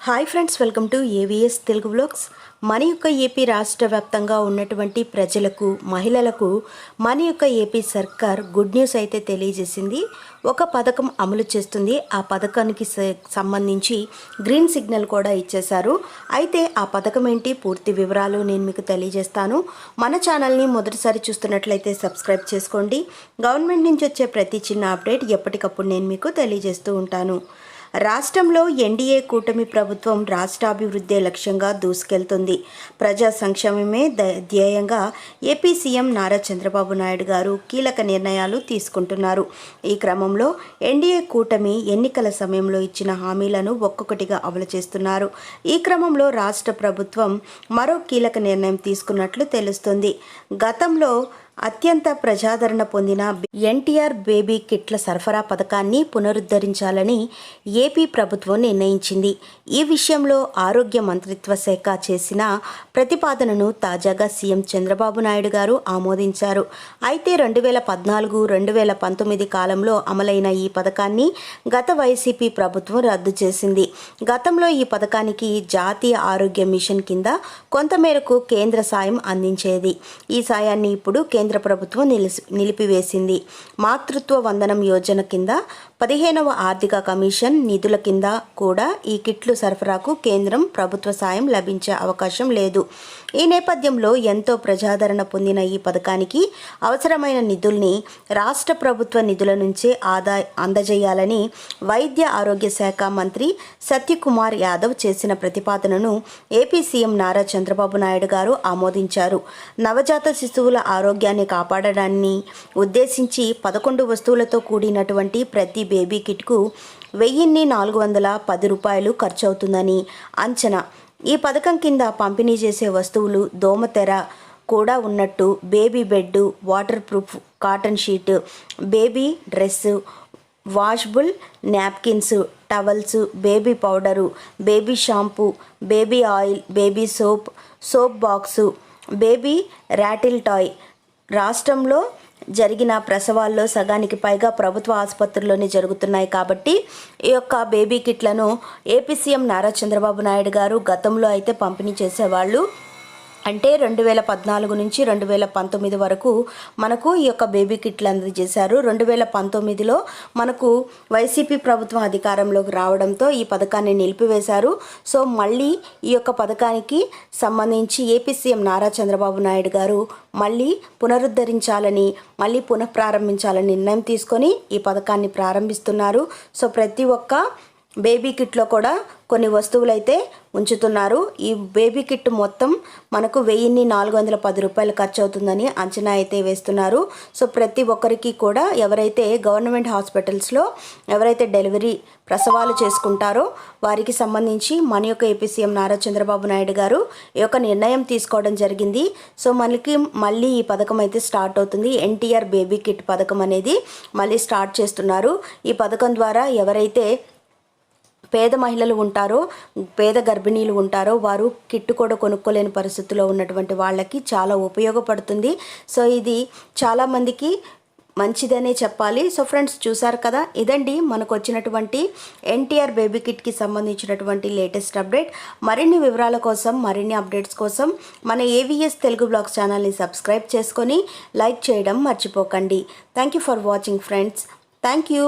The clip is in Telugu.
Hi friends, welcome to AVS Telugu vlogs. మన యొక్క ఏపీ రాష్ట్ర వ్యాప్తంగా ఉన్నటువంటి ప్రజలకు, మహిళలకు మన యొక్క ఏపీ సర్కార్ గుడ్ న్యూస్ అయితే తెలియజేసింది. ఒక పథకం అమలు చేస్తుంది. ఆ పథకానికి సంబంధించి గ్రీన్ సిగ్నల్ కూడా ఇచ్చేశారు. అయితే ఆ పథకం ఏంటి, పూర్తి వివరాలు నేను మీకు తెలియజేస్తాను. మన ఛానల్ని మొదటిసారి చూస్తున్నట్లయితే సబ్స్క్రైబ్ చేసుకోండి. గవర్నమెంట్ నుంచి వచ్చే ప్రతి చిన్న అప్డేట్ ఎప్పటికప్పుడు నేను మీకు తెలియజేస్తూ ఉంటాను. రాష్ట్రంలో ఎన్డీఏ కూటమి ప్రభుత్వం రాష్ట్రాభివృద్ధి లక్ష్యంగా దూసుకెళ్తుంది. ప్రజా సంక్షేమమే ధ్యేయంగా ఏపీ సీఎం నారా చంద్రబాబు నాయుడు గారు కీలక నిర్ణయాలు తీసుకుంటున్నారు. ఈ క్రమంలో ఎన్డీఏ కూటమి ఎన్నికల సమయంలో ఇచ్చిన హామీలను ఒక్కొక్కటిగా అమలు చేస్తున్నారు. ఈ క్రమంలో రాష్ట్ర ప్రభుత్వం మరో కీలక నిర్ణయం తీసుకున్నట్లు తెలుస్తుంది. గతంలో అత్యంత ప్రజాదరణ పొందిన ఎన్టీఆర్ బేబీ కిట్ల సరఫరా పథకాన్ని పునరుద్ధరించాలని ఏపీ ప్రభుత్వం నిర్ణయించింది. ఈ విషయంలో ఆరోగ్య మంత్రిత్వ శాఖ చేసిన ప్రతిపాదనను తాజాగా సీఎం చంద్రబాబు నాయుడు గారు ఆమోదించారు. అయితే 2014-2019 కాలంలో అమలైన ఈ పథకాన్ని గత వైసీపీ ప్రభుత్వం రద్దు చేసింది. గతంలో ఈ పథకానికి జాతీయ ఆరోగ్య మిషన్ కింద కొంతమేరకు కేంద్ర సాయం అందించేది. ఈ సాయాన్ని ఇప్పుడు కేంద్ర ప్రభుత్వం నిలిపివేసింది. మాతృత్వ వందనం యోజన కింద 15వ ఆర్థిక కమిషన్ నిధుల కింద కూడా ఈ కిట్లు సరఫరాకు కేంద్రం ప్రభుత్వ సాయం లభించే అవకాశం లేదు. ఈ నేపథ్యంలో ఎంతో ప్రజాదరణ పొందిన ఈ పథకానికి అవసరమైన నిధుల్ని రాష్ట్ర ప్రభుత్వ నిధుల నుంచే అందజేయాలని వైద్య ఆరోగ్య శాఖ మంత్రి సత్యకుమార్ యాదవ్ చేసిన ప్రతిపాదనను ఏపీ సీఎం నారా చంద్రబాబు నాయుడు గారు ఆమోదించారు. నవజాత శిశువుల ఆరోగ్యాన్ని కాపాడడాన్ని ఉద్దేశించి 11 వస్తువులతో కూడినటువంటి ప్రతి బేబీ కిట్కు 1410 రూపాయలు ఖర్చు అవుతుందని అంచనా. ఈ పథకం కింద పంపిణీ చేసే వస్తువులు దోమతెర కూడా ఉన్నట్టు baby bed, water proof cotton sheet, baby dress, washable napkins, towels, baby powder, baby shampoo, baby oil, baby soap box, baby rattle toy. రాష్ట్రంలో జరిగిన ప్రసవాల్లో సగానికి పైగా ప్రభుత్వ ఆసుపత్రుల్లోనే జరుగుతున్నాయి. కాబట్టి ఈ యొక్క బేబీ కిట్లను ఏపీ సీఎం నారా చంద్రబాబు నాయుడు గారు గతంలో అయితే పంపిణీ చేసేవాళ్ళు. అంటే 2014 నుంచి 2019 వరకు మనకు ఈ యొక్క బేబీ కిట్లు అందజేశారు. 2019లో మనకు వైసీపీ ప్రభుత్వం అధికారంలోకి రావడంతో ఈ పథకాన్ని నిలిపివేశారు. సో మళ్ళీ ఈ యొక్క పథకానికి సంబంధించి ఏపీ సీఎం నారా చంద్రబాబు నాయుడు గారు మళ్ళీ పునరుద్ధరించాలని, మళ్ళీ పునఃప్రారంభించాలని నిర్ణయం తీసుకొని ఈ పథకాన్ని ప్రారంభిస్తున్నారు. సో ప్రతి ఒక్క బేబీ కిట్లో కూడా కొన్ని వస్తువులు అయితే ఉంచుతున్నారు. ఈ బేబీ కిట్ మొత్తం మనకు 1410 రూపాయలు ఖర్చు అవుతుందని అంచనా అయితే వేస్తున్నారు. సో ప్రతి ఒక్కరికి కూడా ఎవరైతే గవర్నమెంట్ హాస్పిటల్స్లో ఎవరైతే డెలివరీ ప్రసవాలు చేసుకుంటారో వారికి సంబంధించి మన యొక్క ఏపీ సీఎం నారా చంద్రబాబు నాయుడు గారు ఈ యొక్క నిర్ణయం తీసుకోవడం జరిగింది. సో మనకి మళ్ళీ ఈ పథకం అయితే స్టార్ట్ అవుతుంది. ఎన్టీఆర్ బేబీ కిట్ పథకం అనేది మళ్ళీ స్టార్ట్ చేస్తున్నారు. ఈ పథకం ద్వారా ఎవరైతే పేద మహిళలు ఉంటారో, పేద గర్భిణీలు ఉంటారో వారు కిట్టు కూడా కొనుక్కోలేని పరిస్థితుల్లో ఉన్నటువంటి వాళ్ళకి చాలా ఉపయోగపడుతుంది. సో ఇది చాలామందికి మంచిదనే చెప్పాలి. సో ఫ్రెండ్స్, చూసారు కదా, ఇదండి మనకు వచ్చినటువంటి ఎన్టీఆర్ బేబీ కిట్కి సంబంధించినటువంటి లేటెస్ట్ అప్డేట్. మరిన్ని వివరాల కోసం, మరిన్ని అప్డేట్స్ కోసం మన ఏవిఎస్ తెలుగు బ్లాగ్స్ ఛానల్ని సబ్స్క్రైబ్ చేసుకొని లైక్ చేయడం మర్చిపోకండి. Thank you for watching friends. Thank you.